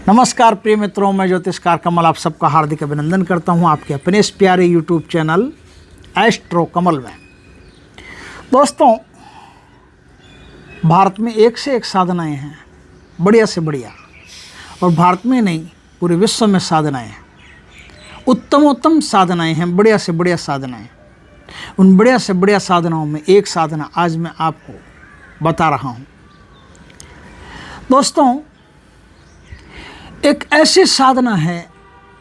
नमस्कार प्रिय मित्रों, मैं ज्योतिषकार कमल आप सबका हार्दिक अभिनंदन करता हूं आपके अपने इस प्यारे यूट्यूब चैनल एस्ट्रो कमल में। दोस्तों, भारत में एक से एक साधनाएं हैं, बढ़िया से बढ़िया, और भारत में नहीं पूरे विश्व में साधनाएं हैं, उत्तमोत्तम साधनाएं हैं, बढ़िया से बढ़िया साधनाएं। उन बढ़िया से बढ़िया साधनाओं में एक साधना आज मैं आपको बता रहा हूं। दोस्तों, एक ऐसी साधना है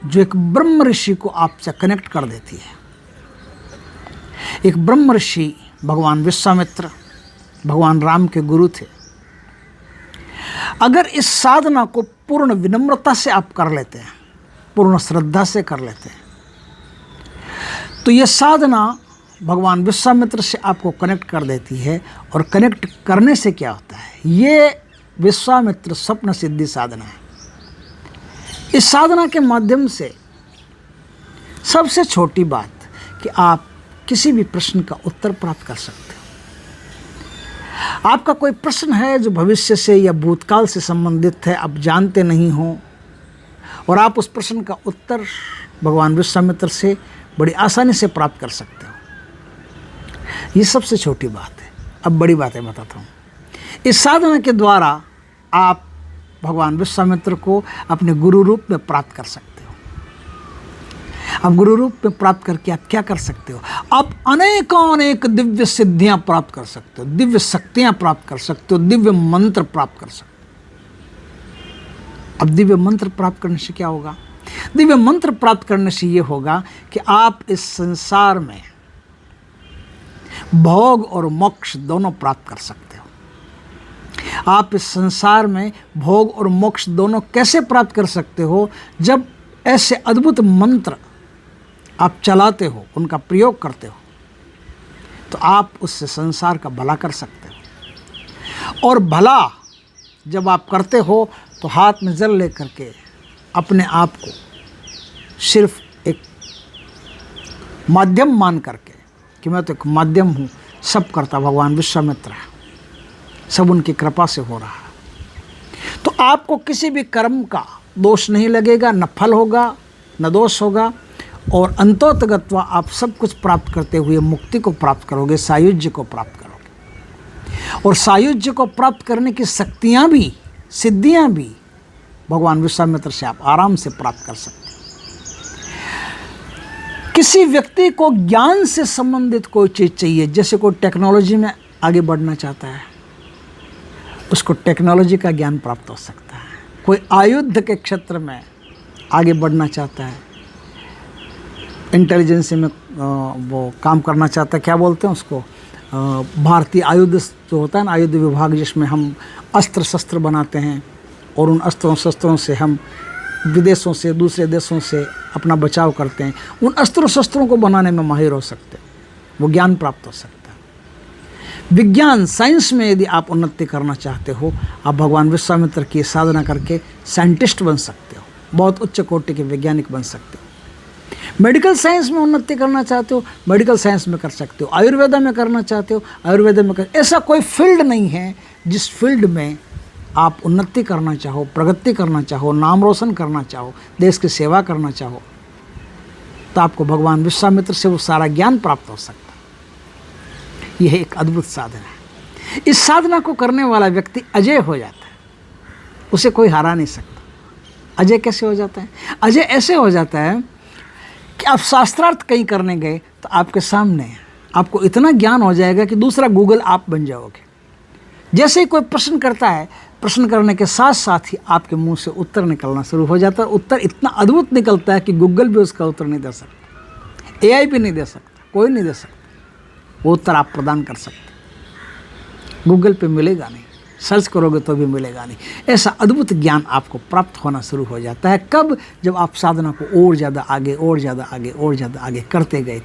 जो एक ब्रह्म ऋषि को आपसे कनेक्ट कर देती है। एक ब्रह्म ऋषि भगवान विश्वामित्र भगवान राम के गुरु थे। अगर इस साधना को पूर्ण विनम्रता से आप कर लेते हैं, पूर्ण श्रद्धा से कर लेते हैं, तो यह साधना भगवान विश्वामित्र से आपको कनेक्ट कर देती है। और कनेक्ट करने से क्या होता है, ये विश्वामित्र स्वप्न सिद्धि साधना है। इस साधना के माध्यम से सबसे छोटी बात कि आप किसी भी प्रश्न का उत्तर प्राप्त कर सकते हो। आपका कोई प्रश्न है जो भविष्य से या भूतकाल से संबंधित है, आप जानते नहीं हो, और आप उस प्रश्न का उत्तर भगवान विश्वामित्र से बड़ी आसानी से प्राप्त कर सकते हो। ये सबसे छोटी बात है। अब बड़ी बातें बताता हूँ। इस साधना के द्वारा आप भगवान विश्वामित्र को अपने गुरु रूप में प्राप्त कर सकते हो। अब गुरु रूप में प्राप्त करके आप क्या कर सकते हो, आप अनेक दिव्य सिद्धियां प्राप्त कर सकते हो, दिव्य शक्तियां प्राप्त कर सकते हो, दिव्य मंत्र प्राप्त कर सकते हो। अब दिव्य मंत्र प्राप्त करने से क्या होगा? दिव्य मंत्र प्राप्त करने से ये होगा कि आप इस संसार में भोग और मोक्ष दोनों प्राप्त कर सकते हो। आप इस संसार में भोग और मोक्ष दोनों कैसे प्राप्त कर सकते हो? जब ऐसे अद्भुत मंत्र आप चलाते हो, उनका प्रयोग करते हो, तो आप उससे संसार का भला कर सकते हो। और भला जब आप करते हो तो हाथ में जल लेकर के अपने आप को सिर्फ एक माध्यम मान करके कि मैं तो एक माध्यम हूँ, सब करता भगवान विश्वामित्र है, सब उनकी कृपा से हो रहा है, तो आपको किसी भी कर्म का दोष नहीं लगेगा, न फल होगा न दोष होगा, और अंतोतगत्वा आप सब कुछ प्राप्त करते हुए मुक्ति को प्राप्त करोगे, सायुज्य को प्राप्त करोगे। और सायुज्य को प्राप्त करने की शक्तियाँ भी, सिद्धियाँ भी भगवान विश्वामित्र से आप आराम से प्राप्त कर सकते हैं। किसी व्यक्ति को ज्ञान से संबंधित कोई चीज़ चाहिए, जैसे कोई टेक्नोलॉजी में आगे बढ़ना चाहता है, उसको टेक्नोलॉजी का ज्ञान प्राप्त हो सकता है। कोई आयुध के क्षेत्र में आगे बढ़ना चाहता है, इंटेलिजेंस में वो काम करना चाहता है, क्या बोलते हैं उसको, भारतीय आयुध जो होता है ना, आयुध विभाग, जिसमें हम अस्त्र शस्त्र बनाते हैं और उन अस्त्रों शस्त्रों से हम विदेशों से, दूसरे देशों से अपना बचाव करते हैं। उन अस्त्रों शस्त्रों को बनाने में माहिर हो सकते हैं, वो ज्ञान प्राप्त हो सकता है। विज्ञान, साइंस में यदि आप उन्नति करना चाहते हो, आप भगवान विश्वामित्र की साधना करके साइंटिस्ट बन सकते हो, बहुत उच्च कोटि के वैज्ञानिक बन सकते हो। मेडिकल साइंस में उन्नति करना चाहते हो, मेडिकल साइंस में कर सकते हो। आयुर्वेदा में करना चाहते हो, आयुर्वेदा में कर। ऐसा कोई फील्ड नहीं है जिस फील्ड में आप उन्नति करना चाहो, प्रगति करना चाहो, नाम रोशन करना चाहो, देश की सेवा करना चाहो, तो आपको भगवान विश्वामित्र से वो सारा ज्ञान प्राप्त हो सकता है। यह एक अद्भुत साधना है। इस साधना को करने वाला व्यक्ति अजय हो जाता है, उसे कोई हरा नहीं सकता। अजय कैसे हो जाता है? अजय ऐसे हो जाता है कि आप शास्त्रार्थ कहीं करने गए तो आपके सामने आपको इतना ज्ञान हो जाएगा कि दूसरा गूगल आप बन जाओगे। जैसे ही कोई प्रश्न करता है, प्रश्न करने के साथ साथ ही आपके मुंह से उत्तर निकलना शुरू हो जाता है। उत्तर इतना अद्भुत निकलता है कि गूगल भी उसका उत्तर नहीं दे सकता, एआई भी नहीं दे सकता, कोई नहीं दे सकता। वो उत्तर आप प्रदान कर सकते, गूगल पे मिलेगा नहीं, सर्च करोगे तो भी मिलेगा नहीं। ऐसा अद्भुत ज्ञान आपको प्राप्त होना शुरू हो जाता है। कब? जब आप साधना को और ज़्यादा आगे, और ज़्यादा आगे, और ज़्यादा आगे करते गए,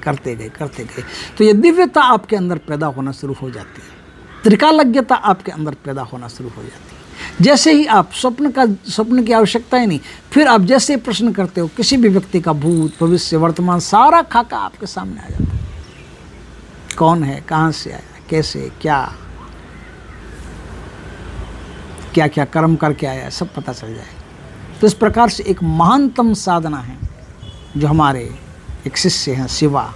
तो ये दिव्यता आपके अंदर पैदा होना शुरू हो जाती है, त्रिकालज्ञता आपके अंदर पैदा होना शुरू हो जाती है। जैसे ही आप स्वप्न की आवश्यकता ही नहीं, फिर आप जैसे ही प्रश्न करते हो, किसी भी व्यक्ति का भूत, भविष्य, वर्तमान सारा खाका आपके सामने आ जाता है। कौन है, कहाँ से आया, कैसे, क्या क्या कर्म करके आया है, सब पता चल जाए। तो इस प्रकार से एक महानतम साधना है जो हमारे एक शिष्य हैं शिवा,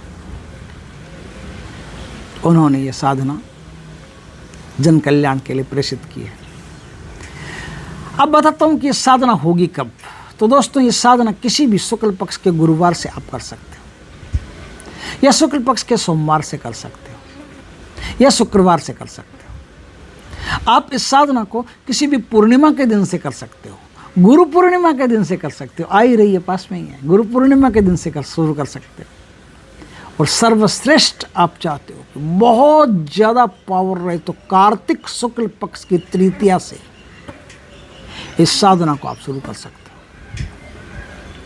उन्होंने ये साधना जन कल्याण के लिए प्रेषित की है। अब बताता हूँ कि ये साधना होगी कब। तो दोस्तों, ये साधना किसी भी शुक्ल पक्ष के गुरुवार से आप कर सकते हो, या शुक्ल पक्ष के सोमवार से कर सकते हो, या शुक्रवार से कर सकते हो। आप इस साधना को किसी भी पूर्णिमा के दिन से कर सकते हो, गुरु पूर्णिमा के दिन से कर सकते हो, आ ही रही है पास में ही है, गुरु पूर्णिमा के दिन से शुरू कर सकते हो। और सर्वश्रेष्ठ आप चाहते हो कि बहुत ज़्यादा पावर रहे तो कार्तिक शुक्ल पक्ष की तृतीया से इस साधना को आप शुरू कर सकते हो।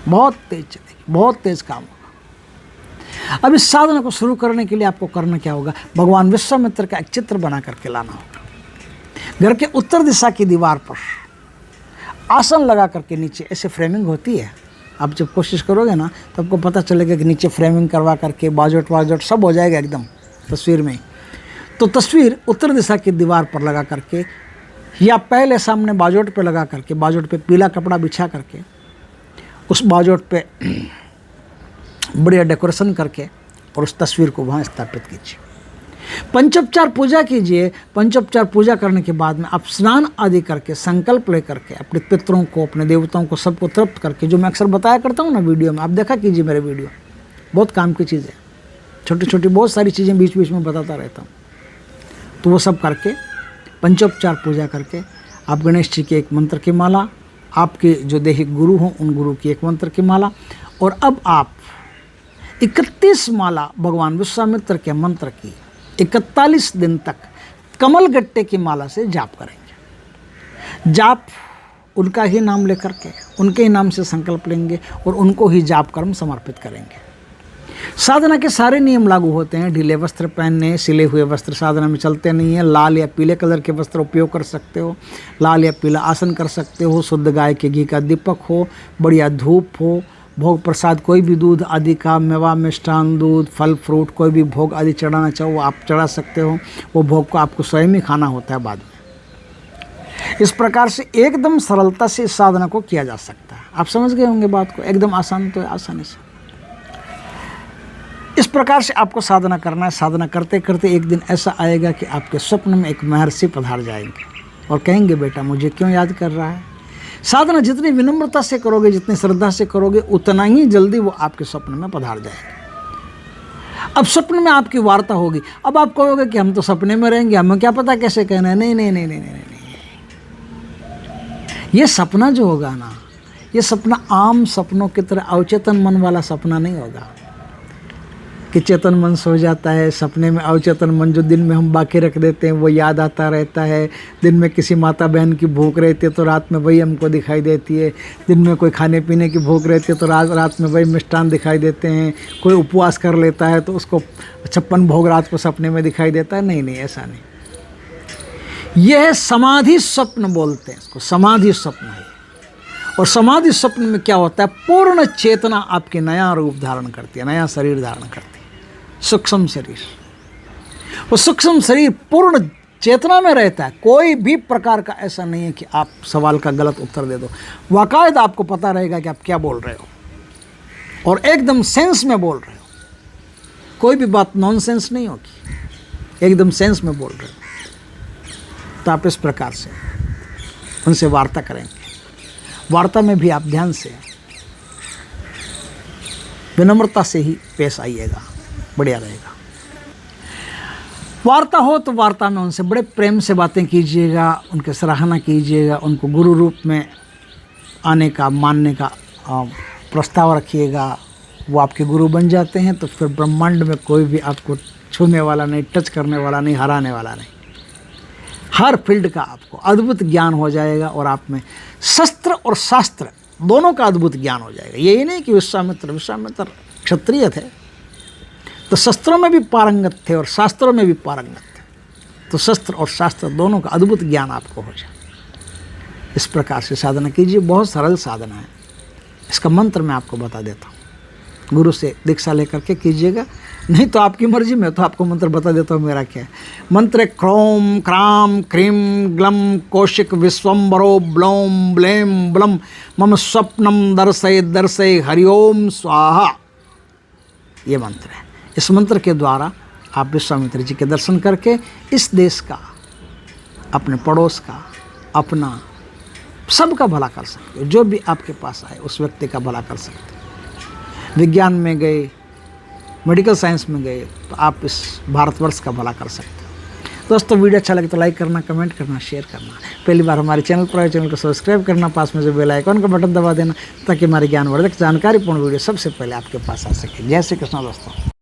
बहुत तेज चलेगी, बहुत तेज काम होगा। अब इस साधना को शुरू करने के लिए आपको करना क्या होगा, भगवान विश्वामित्र का एक चित्र बना करके लाना होगा। घर के उत्तर दिशा की दीवार पर आसन लगा करके नीचे ऐसे फ्रेमिंग होती है, आप जब कोशिश करोगे ना तो आपको पता चलेगा कि नीचे फ्रेमिंग करवा करके बाजोट वाजोट सब हो जाएगा एकदम तस्वीर में। तो तस्वीर उत्तर दिशा की दीवार पर लगा करके, या पहले सामने बाजोट पे लगा करके, बाजोट पे पीला कपड़ा बिछा करके, उस बाजोट पे बढ़िया डेकोरेशन करके और उस तस्वीर को वहाँ स्थापित कीजिए। पंचोपचार पूजा कीजिए। पंचोपचार पूजा करने के बाद में आप स्नान आदि करके संकल्प ले करके अपने पितरों को, अपने देवताओं को, सबको तृप्त करके, जो मैं अक्सर बताया करता हूँ ना वीडियो में, आप देखा कीजिए मेरे वीडियो, बहुत काम की चीज़ है, छोटी छोटी बहुत सारी चीज़ें बीच बीच में बताता रहता हूँ। तो वो सब करके पंचोपचार पूजा करके आप गणेश जी की एक मंत्र की माला, आपके जो दैहिक गुरु हों उन गुरु की एक मंत्र की माला, और अब आप 31 माला भगवान विश्वामित्र के मंत्र की 41 दिन तक कमल गट्टे की माला से जाप करेंगे। जाप उनका ही नाम लेकर के, उनके ही नाम से संकल्प लेंगे और उनको ही जाप कर्म समर्पित करेंगे। साधना के सारे नियम लागू होते हैं। ढीले वस्त्र पहनने, सिले हुए वस्त्र साधना में चलते नहीं हैं। लाल या पीले कलर के वस्त्र उपयोग कर सकते हो, लाल या पीला आसन कर सकते हो, शुद्ध गाय के घी का दीपक हो, बढ़िया धूप हो, भोग प्रसाद कोई भी दूध आदि का, मेवा मिष्ठान, दूध, फल फ्रूट, कोई भी भोग आदि चढ़ाना चाहो वो आप चढ़ा सकते हो। वो भोग को आपको स्वयं ही खाना होता है बाद में। इस प्रकार से एकदम सरलता से इस साधना को किया जा सकता है। आप समझ गए होंगे बात को, एकदम आसान तो है, आसानी से। इस प्रकार से आपको साधना करना है। साधना करते करते एक दिन ऐसा आएगा कि आपके स्वप्न में एक महर्षि पधार जाएंगे और कहेंगे, बेटा मुझे क्यों याद कर रहा है। साधना जितनी विनम्रता से करोगे, जितनी श्रद्धा से करोगे, उतना ही जल्दी वो आपके स्वप्न में पधार जाएगा। अब स्वप्न में आपकी वार्ता होगी। अब आप कहोगे कि हम तो सपने में रहेंगे, हमें क्या पता कैसे कहना है। नहीं नहीं नहीं नहीं नहीं नहीं, ये सपना जो होगा ना, ये सपना आम सपनों की तरह अवचेतन मन वाला सपना नहीं होगा कि चेतन मन सो जाता है, सपने में अवचेतन मन जो दिन में हम बाकी रख देते हैं वो याद आता रहता है। दिन में किसी माता बहन की भूख रहती है तो रात में वही हमको दिखाई देती है। दिन में कोई खाने पीने की भूख रहती है तो रात में वही मिष्ठान दिखाई देते हैं। कोई उपवास कर लेता है तो उसको 56 भोग रात को सपने में दिखाई देता है। नहीं नहीं, ऐसा नहीं। यह समाधि स्वप्न बोलते हैं इसको, समाधि स्वप्न है। और समाधि स्वप्न में क्या होता है, पूर्ण चेतना आपके नया रूप धारण करती है, नया शरीर धारण करती है, सूक्ष्म शरीर। वो सूक्ष्म शरीर पूर्ण चेतना में रहता है। कोई भी प्रकार का ऐसा नहीं है कि आप सवाल का गलत उत्तर दे दो। बाकायदा आपको पता रहेगा कि आप क्या बोल रहे हो और एकदम सेंस में बोल रहे हो। कोई भी बात नॉनसेंस नहीं होगी, एकदम सेंस में बोल रहे हो। तो आप इस प्रकार से उनसे वार्ता करेंगे। वार्ता में भी आप ध्यान से, विनम्रता से ही पेश आइएगा, बढ़िया रहेगा। वार्ता हो तो वार्ता में उनसे बड़े प्रेम से बातें कीजिएगा, उनके सराहना कीजिएगा, उनको गुरु रूप में आने का, मानने का प्रस्ताव रखिएगा। वो आपके गुरु बन जाते हैं तो फिर ब्रह्मांड में कोई भी आपको छूने वाला नहीं, टच करने वाला नहीं, हराने वाला नहीं। हर फील्ड का आपको अद्भुत ज्ञान हो जाएगा और आप में शस्त्र और शास्त्र दोनों का अद्भुत ज्ञान हो जाएगा। यही नहीं कि विश्वामित्र क्षत्रिय थे तो शस्त्रों में भी पारंगत थे और शास्त्रों में भी पारंगत थे, तो शस्त्र और शास्त्र दोनों का अद्भुत ज्ञान आपको हो जाए। इस प्रकार से साधना कीजिए। बहुत सरल साधना है। इसका मंत्र मैं आपको बता देता हूँ। गुरु से दीक्षा लेकर के कीजिएगा। नहीं तो आपकी मर्जी, मैं तो आपको मंत्र बता देता हूँ मेरा क्या है। मंत्र क्रोम क्राम क्रीम ग्लम कौशिक विश्वम्बरो ब्लोम ब्लेम ब्लम मम स्वप्नम दर्शय दर्शय हरिओम स्वाहा, ये मंत्र है। इस मंत्र के द्वारा आप विश्वामित्र जी के दर्शन करके इस देश का, अपने पड़ोस का, अपना सबका भला कर सकते हो। जो भी आपके पास आए उस व्यक्ति का भला कर सकते हो। विज्ञान में गए, मेडिकल साइंस में गए तो आप इस भारतवर्ष का भला कर सकते हो। दोस्तों वीडियो अच्छा लगे तो लाइक करना, कमेंट करना, शेयर करना। पहली बार हमारे चैनल पर आए, चैनल को सब्सक्राइब करना, पास में जो बेल आइकन का बटन दबा देना ताकि हमारी ज्ञानवर्धक जानकारीपूर्ण वीडियो सबसे पहले आपके पास आ सके। जय श्री कृष्ण दोस्तों।